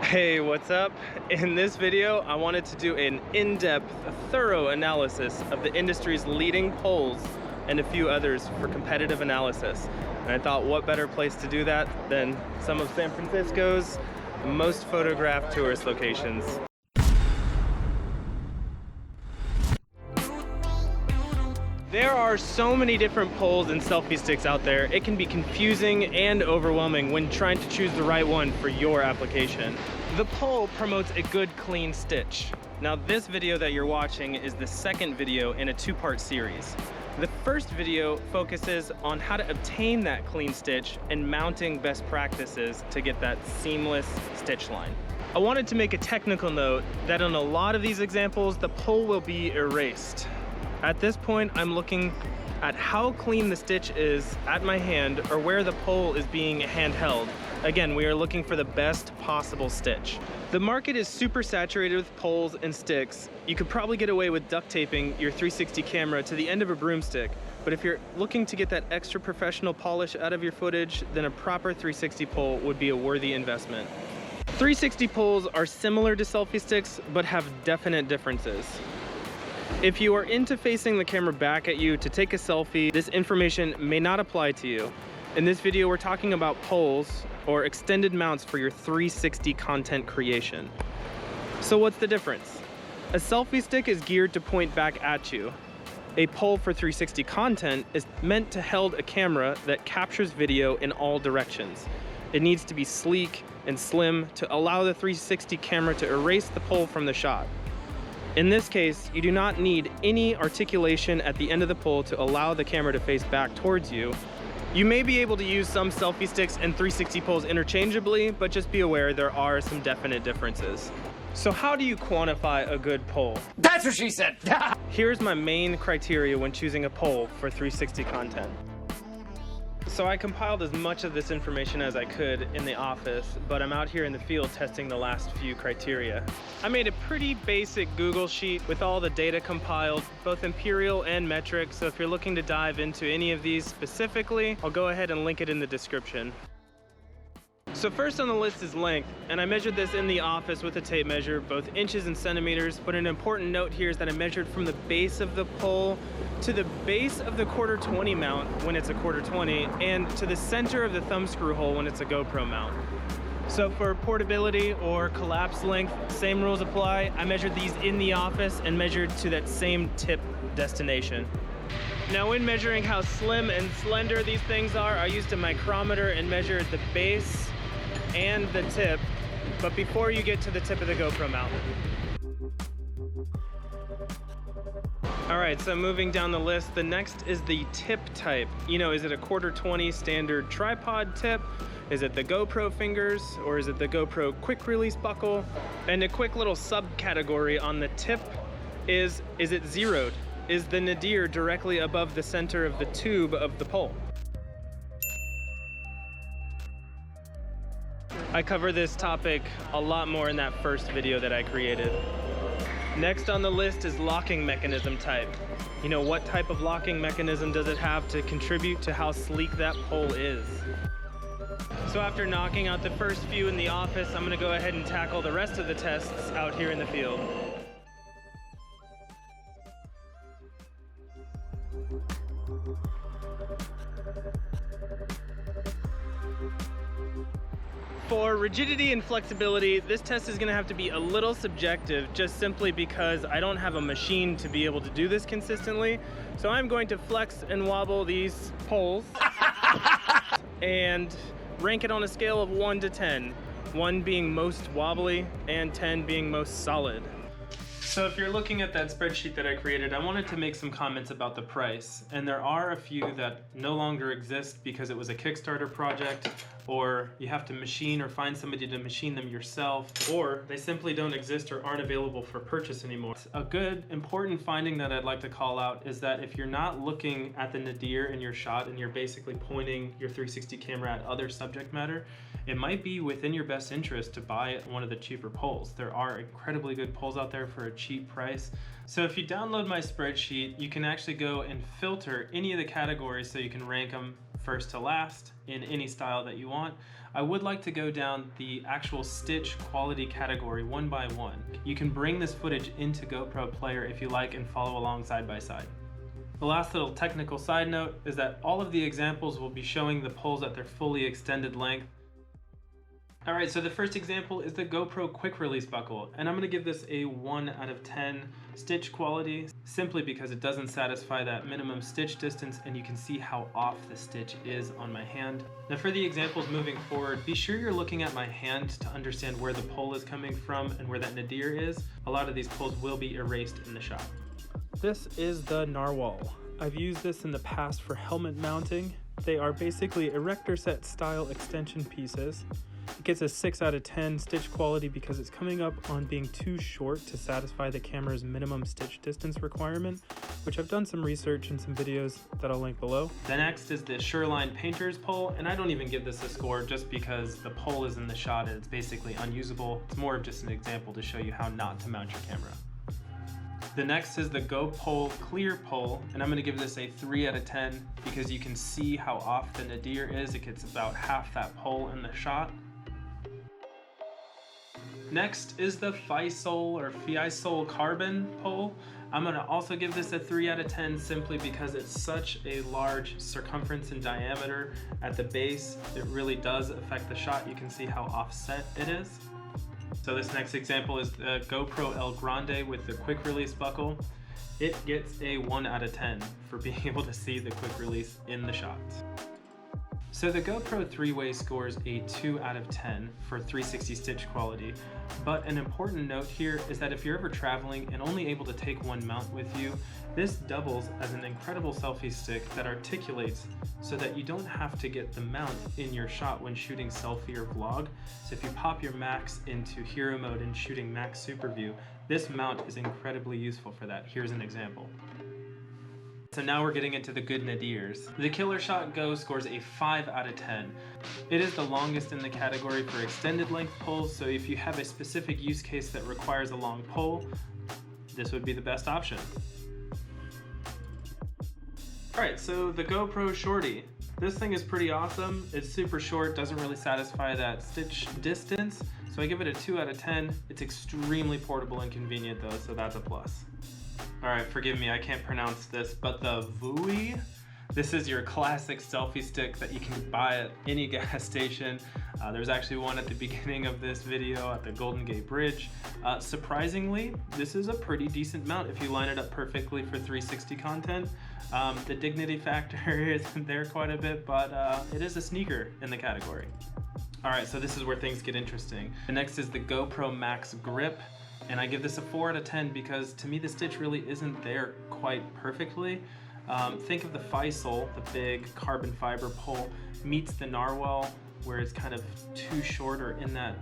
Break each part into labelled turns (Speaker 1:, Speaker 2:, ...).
Speaker 1: Hey, what's up? In this video, I wanted to do an in-depth, thorough analysis of the industry's leading poles and a few others for competitive analysis. And I thought, what better place to do that than some of San Francisco's most photographed tourist locations. There are so many different poles and selfie sticks out there. It can be confusing and overwhelming when trying to choose the right one for your application. The pole promotes a good, clean stitch. Now, this video that you're watching is the second video in a two-part series. The first video focuses on how to obtain that clean stitch and mounting best practices to get that seamless stitch line. I wanted to make a technical note that in a lot of these examples, the pole will be erased. At this point, I'm looking at how clean the stitch is at my hand or where the pole is being handheld. Again, we are looking for the best possible stitch. The market is super saturated with poles and sticks. You could probably get away with duct taping your 360 camera to the end of a broomstick, but if you're looking to get that extra professional polish out of your footage, then a proper 360 pole would be a worthy investment. 360 poles are similar to selfie sticks, but have definite differences. If you are into facing the camera back at you to take a selfie, this information may not apply to you. In this video, we're talking about poles or extended mounts for your 360 content creation. So what's the difference? A selfie stick is geared to point back at you. A pole for 360 content is meant to hold a camera that captures video in all directions. It needs to be sleek and slim to allow the 360 camera to erase the pole from the shot. In this case, you do not need any articulation at the end of the pole to allow the camera to face back towards you. You may be able to use some selfie sticks and 360 poles interchangeably, but just be aware there are some definite differences. So how do you quantify a good pole?
Speaker 2: That's what she said!
Speaker 1: Here's my main criteria when choosing a pole for 360 content. So I compiled as much of this information as I could in the office, but I'm out here in the field testing the last few criteria. I made a pretty basic Google sheet with all the data compiled, both imperial and metric, so if you're looking to dive into any of these specifically, I'll go ahead and link it in the description. So first on the list is length, and I measured this in the office with a tape measure, both inches and centimeters, but an important note here is that I measured from the base of the pole to the base of the 1/4 mount when it's a 1/4, and to the center of the thumb screw hole when it's a GoPro mount. So for portability or collapse length, same rules apply. I measured these in the office and measured to that same tip destination. Now when measuring how slim and slender these things are, I used a micrometer and measured the base and the tip, but before you get to the tip of the GoPro mount. All right, so moving down the list, the next is the tip type. You know, is it a 1/4 standard tripod tip? Is it the GoPro fingers, or is it the GoPro quick release buckle? And a quick little subcategory on the tip is it zeroed? Is the nadir directly above the center of the tube of the pole? I cover this topic a lot more in that first video that I created. Next on the list is locking mechanism type. You know, what type of locking mechanism does it have to contribute to how sleek that pole is? So after knocking out the first few in the office, I'm gonna go ahead and tackle the rest of the tests out here in the field. For rigidity and flexibility, this test is gonna have to be a little subjective, just simply because I don't have a machine to be able to do this consistently. So I'm going to flex and wobble these poles and rank it on a scale of 1 to 10. 1 being most wobbly and 10 being most solid. So if you're looking at that spreadsheet that I created, I wanted to make some comments about the price. And there are a few that no longer exist because it was a Kickstarter project, or you have to machine or find somebody to machine them yourself, or they simply don't exist or aren't available for purchase anymore. A good, important finding that I'd like to call out is that if you're not looking at the nadir in your shot and you're basically pointing your 360 camera at other subject matter, it might be within your best interest to buy one of the cheaper poles. There are incredibly good poles out there for a cheap price. So if you download my spreadsheet, you can actually go and filter any of the categories so you can rank them first to last in any style that you want. I would like to go down the actual stitch quality category one by one. You can bring this footage into GoPro Player if you like and follow along side by side. The last little technical side note is that all of the examples will be showing the poles at their fully extended length. Alright, so the first example is the GoPro quick release buckle, and I'm going to give this a 1 out of 10 stitch quality, simply because it doesn't satisfy that minimum stitch distance, and you can see how off the stitch is on my hand. Now for the examples moving forward, be sure you're looking at my hand to understand where the pole is coming from and where that nadir is. A lot of these poles will be erased in the shot. This is the narwhal. I've used this in the past for helmet mounting. They are basically erector set style extension pieces. It gets a 6 out of 10 stitch quality because it's coming up on being too short to satisfy the camera's minimum stitch distance requirement, which I've done some research and some videos that I'll link below. The next is the SHUR-LINE painter's pole, and I don't even give this a score just because the pole is in the shot and it's basically unusable. It's more of just an example to show you how not to mount your camera. The next is the GoPole clear pole, and I'm going to give this a 3 out of 10 because you can see how off the nadir is. It gets about half that pole in the shot. Next is the Feisol carbon pole. I'm going to also give this a 3 out of 10 simply because it's such a large circumference and diameter at the base. It really does affect the shot. You can see how offset it is. So this next example is the GoPro El Grande with the quick release buckle. It gets a 1 out of 10 for being able to see the quick release in the shot. So the GoPro 3-way scores a 2 out of 10 for 360 stitch quality, but an important note here is that if you're ever traveling and only able to take one mount with you, this doubles as an incredible selfie stick that articulates so that you don't have to get the mount in your shot when shooting selfie or vlog. So if you pop your Max into hero mode and shooting Max Super View, this mount is incredibly useful for that. Here's an example. So now we're getting into the good nadirs. The KillerShot Go scores a 5 out of 10. It is the longest in the category for extended length poles, so if you have a specific use case that requires a long pole, this would be the best option. Alright, so the GoPro Shorty. This thing is pretty awesome. It's super short, doesn't really satisfy that stitch distance, so I give it a 2 out of 10. It's extremely portable and convenient though, so that's a plus. Alright, forgive me, I can't pronounce this, but the VVHOOY. This is your classic selfie stick that you can buy at any gas station. There's actually one at the beginning of this video at the Golden Gate Bridge. Surprisingly, this is a pretty decent mount if you line it up perfectly for 360 content. The dignity factor isn't there quite a bit, but it is a sneaker in the category. Alright, so this is where things get interesting. The next is the GoPro Max Grip. And I give this a 4 out of 10 because to me the stitch really isn't there quite perfectly. Think of the Feisol, the big carbon fiber pole, meets the narwhal where it's kind of too short or in that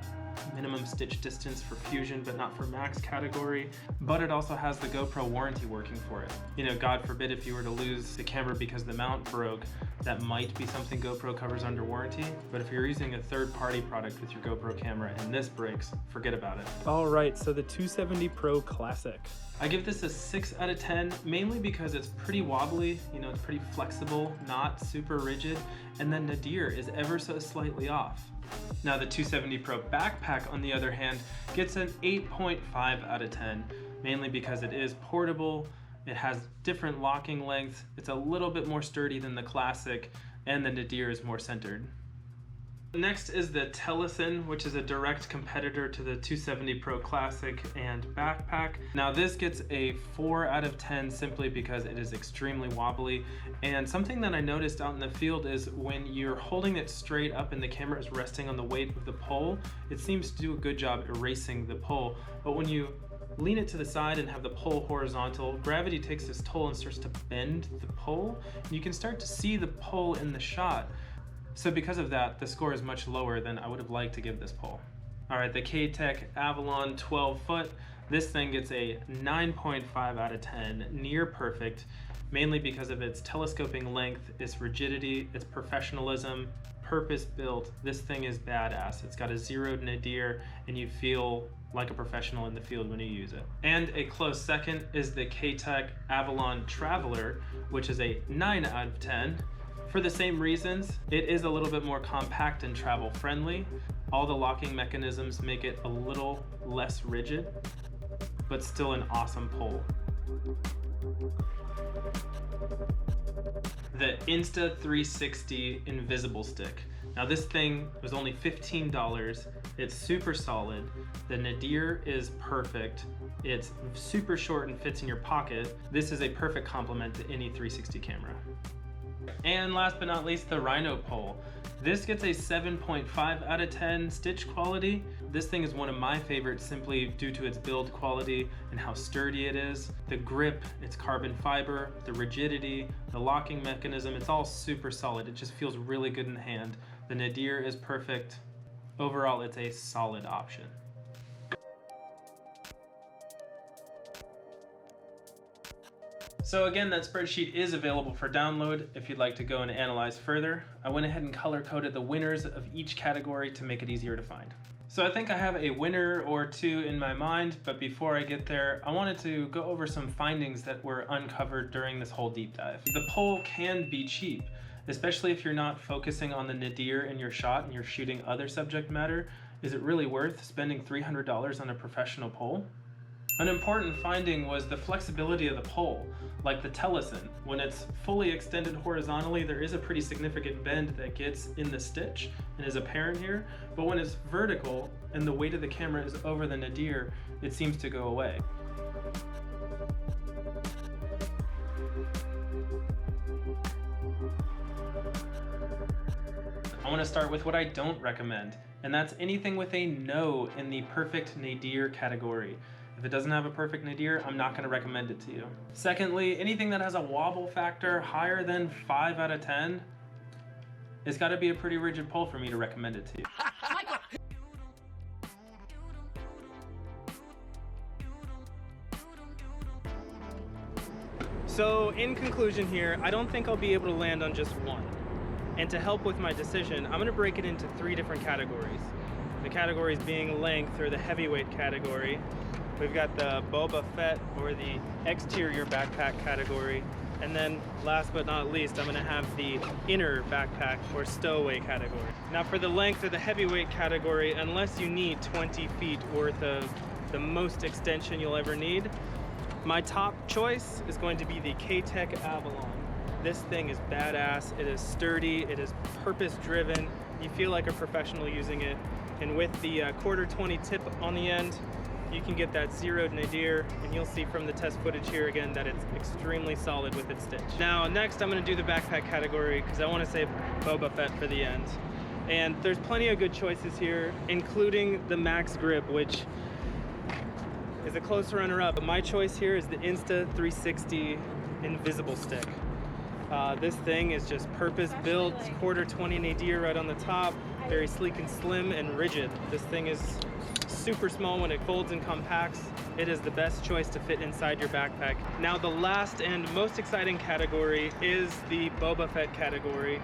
Speaker 1: minimum stitch distance for fusion but not for max category. But it also has the GoPro warranty working for it. You know, God forbid if you were to lose the camera because the mount broke, that might be something GoPro covers under warranty. But if you're using a third-party product with your GoPro camera and this breaks, forget about it. All right, so the 270 Pro Classic. I give this a 6 out of 10, mainly because it's pretty wobbly, you know, it's pretty flexible, not super rigid, and then nadir is ever so slightly off. Now the 270 Pro Backpack, on the other hand, gets an 8.5 out of 10, mainly because it is portable, it has different locking lengths, it's a little bit more sturdy than the Classic, and the nadir is more centered. Next is the TELESIN, which is a direct competitor to the 270 Pro Classic and Backpack. Now this gets a 4 out of 10 simply because it is extremely wobbly, and something that I noticed out in the field is when you're holding it straight up and the camera is resting on the weight of the pole, it seems to do a good job erasing the pole, but when you lean it to the side and have the pole horizontal, gravity takes its toll and starts to bend the pole, and you can start to see the pole in the shot. So because of that, the score is much lower than I would have liked to give this pole. Alright, the K-Tek Avalon 12 foot. This thing gets a 9.5 out of 10, near perfect, mainly because of its telescoping length, its rigidity, its professionalism, purpose built. This thing is badass. It's got a zeroed nadir and you feel like a professional in the field when you use it. And a close second is the K-Tek Avalon Traveler, which is a 9 out of 10. For the same reasons, it is a little bit more compact and travel friendly. All the locking mechanisms make it a little less rigid, but still an awesome pole. The Insta360 Invisible Stick. Now this thing was only $15. It's super solid. The nadir is perfect. It's super short and fits in your pocket. This is a perfect complement to any 360 camera. And last but not least, the Rhino pole. This gets a 7.5 out of 10 stitch quality. This thing is one of my favorites simply due to its build quality and how sturdy it is. The grip, its carbon fiber, the rigidity, the locking mechanism, it's all super solid. It just feels really good in the hand. The nadir is perfect. Overall, it's a solid option. So again, that spreadsheet is available for download if you'd like to go and analyze further. I went ahead and color-coded the winners of each category to make it easier to find. So I think I have a winner or two in my mind, but before I get there, I wanted to go over some findings that were uncovered during this whole deep dive. The pole can be cheap, especially if you're not focusing on the nadir in your shot and you're shooting other subject matter. Is it really worth spending $300 on a professional pole? An important finding was the flexibility of the pole, like the TELESIN. When it's fully extended horizontally, there is a pretty significant bend that gets in the stitch and is apparent here, but when it's vertical and the weight of the camera is over the nadir, it seems to go away. I want to start with what I don't recommend, and that's anything with a no in the perfect nadir category. If it doesn't have a perfect nadir, I'm not going to recommend it to you. Secondly, anything that has a wobble factor higher than 5 out of 10, it's got to be a pretty rigid pole for me to recommend it to you. So in conclusion here, I don't think I'll be able to land on just one. And to help with my decision, I'm going to break it into 3 different categories. The categories being length, or the heavyweight category. We've got the Boba Fett, or the exterior backpack category. And then last but not least, I'm gonna have the inner backpack or stowaway category. Now for the length of the heavyweight category, unless you need 20 feet worth of the most extension you'll ever need, my top choice is going to be the K-Tek Avalon. This thing is badass, it is sturdy, it is purpose driven. You feel like a professional using it. And with the ¼ tip on the end, you can get that zeroed nadir, and you'll see from the test footage here again that it's extremely solid with its stitch. Now next I'm going to do the backpack category because I want to save Boba Fett for the end. And there's plenty of good choices here, including the Max Grip, which is a close runner-up. My choice here is the Insta360 Invisible Stick. This thing is just purpose-built, ¼ nadir right on the top, very sleek and slim and rigid. This thing is super small when it folds and compacts. It is the best choice to fit inside your backpack. Now the last and most exciting category is the Boba Fett category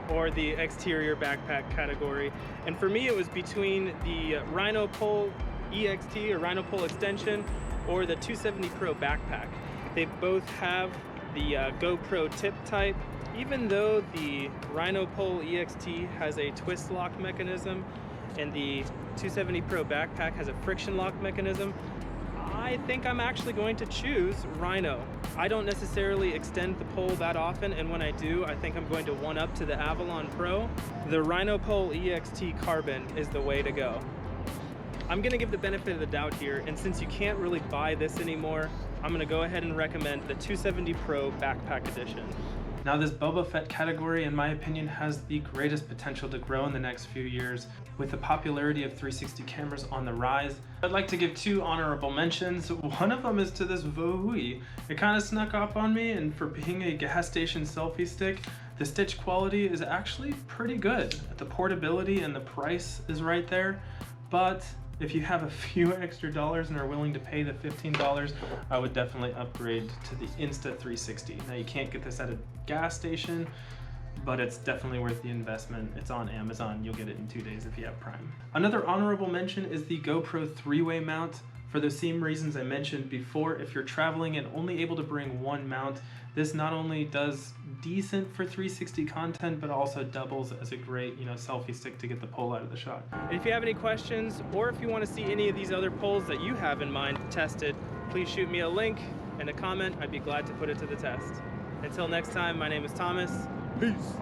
Speaker 1: or the exterior backpack category. And for me it was between the Rhino Pole EXT or Rhino Pole extension or the 270 Pro backpack. They both have the GoPro tip type. Even though the Rhino Pole EXT has a twist lock mechanism and the 270 Pro backpack has a friction lock mechanism, I think I'm actually going to choose Rhino. I don't necessarily extend the pole that often, and when I do, I think I'm going to one up to the Avalon Pro. The Rhino Pole EXT Carbon is the way to go. I'm gonna give the benefit of the doubt here, and since you can't really buy this anymore, I'm gonna go ahead and recommend the 270 Pro Backpack Edition. Now this Boba Fett category, in my opinion, has the greatest potential to grow in the next few years. With the popularity of 360 cameras on the rise, I'd like to give 2 honorable mentions. One of them is to this VVHOOY. It kind of snuck up on me, and for being a gas station selfie stick, the stitch quality is actually pretty good. The portability and the price is right there, but if you have a few extra dollars and are willing to pay the $15, I would definitely upgrade to the Insta360. Now you can't get this at a gas station, but it's definitely worth the investment. It's on Amazon. You'll get it in 2 days if you have Prime. Another honorable mention is the GoPro 3-way mount. For the same reasons I mentioned before, if you're traveling and only able to bring one mount, this not only does decent for 360 content, but also doubles as a great, selfie stick to get the pole out of the shot. And if you have any questions, or if you want to see any of these other poles that you have in mind tested, please shoot me a link and a comment. I'd be glad to put it to the test. Until next time, my name is Thomas. Peace.